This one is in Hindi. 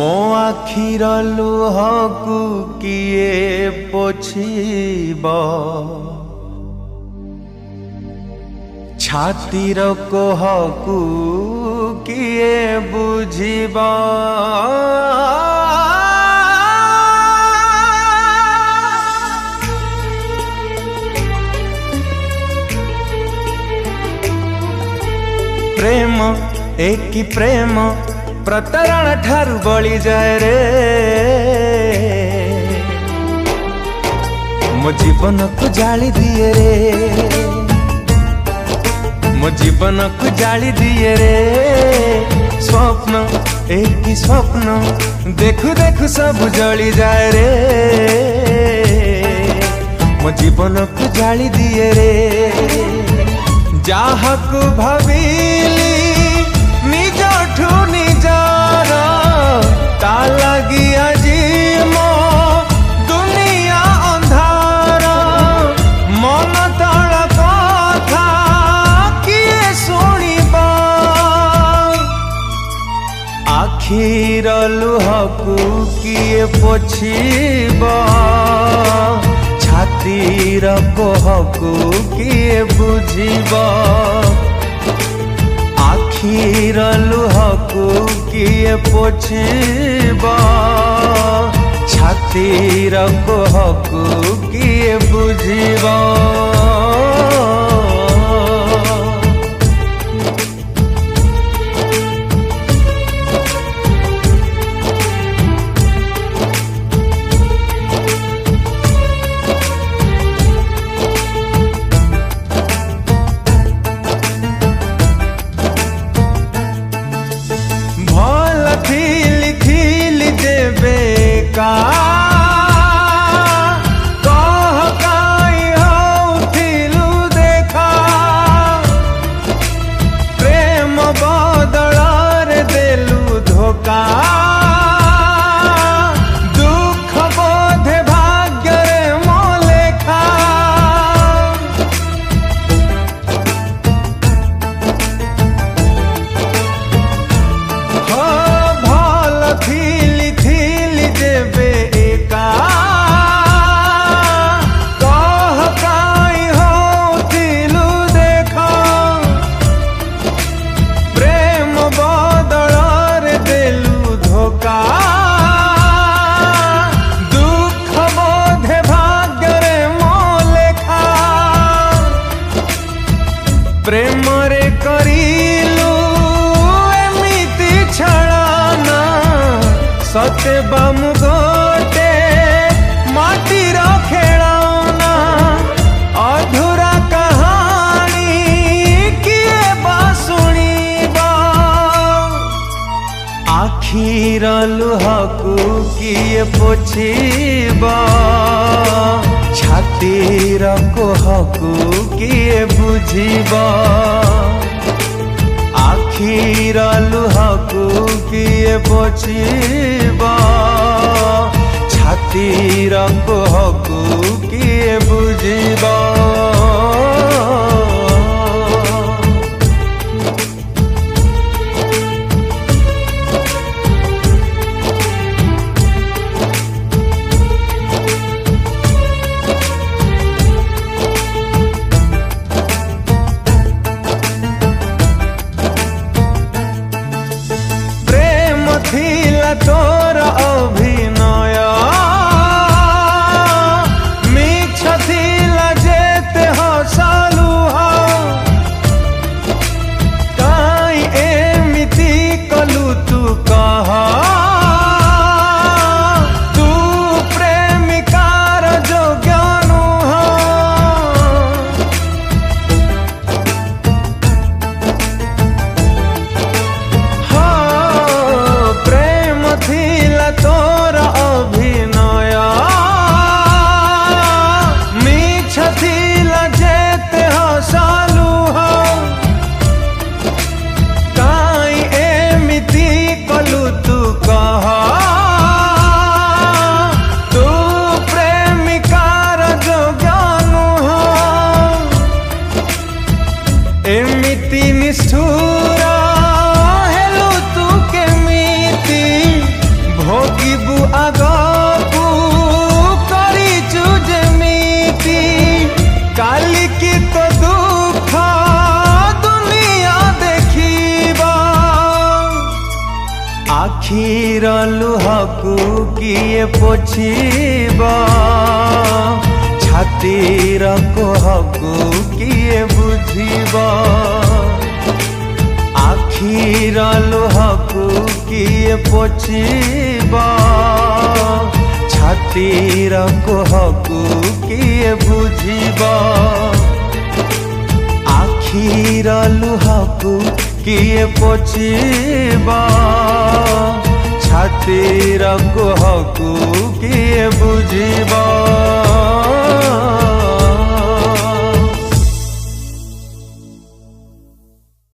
मो आखिर लुहकु किए पोछिब छातीर कोहकु किए बुझिब प्रेम एक प्रेम प्रतारण ठारू बली जाए रे मो जीवन को जाली दिए रे मो जीवन को जाली दिए रे स्वप्न एक स्वप्न देखु देखु सब जली जाए रे मो जीवन को जाली दिए रे जाहकु भाविली निजठु निजार ता लगी आजी मो दुनिया अंधार मन तल कथा किए सुनिबा आखिर लुहकु किए पोछिबा छातीर कोहकु किए बुझिब आखिर लुहकु किए पोछिब छातीर कोहकु किए बुझिब प्रेम बदल रे देलु धोखा दुख बोधे भाग्य रे मो लेखा हो भल थिली थिली देबे दुख बोधे भाग्य रे मो लेखा प्रेम रे करिलु एमिति छळना सते बामु गोटे माटीर खेळना अधूरा कहानी किए बा सुनिबा आखिर लुहकु किए पोछिब छातीर कोहकु किए बुझिब आखिर लुहकु किए पोछिब छातीर कोहकु किए बुझिब थिला तोर अभिनय मिछ थिला जेते हसलु काई एमिति कलु तू कह तू प्रेमिकार जोग्य नुह थिला तोर अभिनय मिछ थिला जेते हसलु काई एमिति कलु तू कह तू प्रेमिकार जोग्य नुह एमिति निष्ठुर हेलु तू केमिति आखिर लुहकु किए पोछिबा छातीर कोहकु किए बुझिबा आखिर लुहकु किए पोछिबा छातीर कोहकु किए बुझिबा आखिर लुहकु किए पोछिबा छातीर कोहकु किए बुझिबा।